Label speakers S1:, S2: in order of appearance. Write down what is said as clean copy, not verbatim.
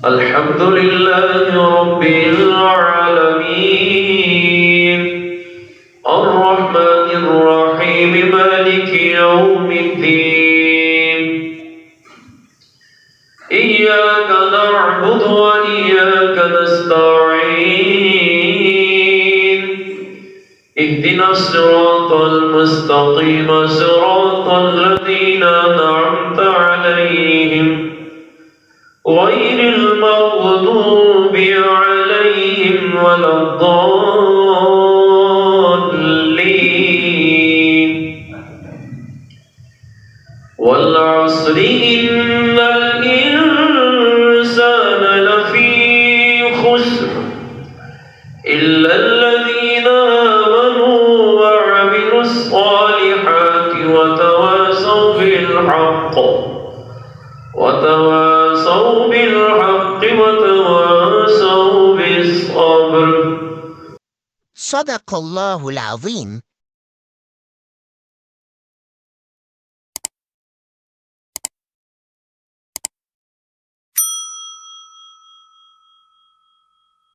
S1: الحمد لله رب العالمين الرحمن الرحيم مالك يوم الدين إياك نعبد وإياك نستعين اهدنا الصراط المستقيم صراط الذين أنعمت عليهم غير المغضوب عليهم ولا الضالين والعصر إن الإنسان لفي خسر إلا الذين آمنوا وعملوا الصالحات وتواصوا بالحق وتواصوا بالصبر.
S2: صدق الله العظيم.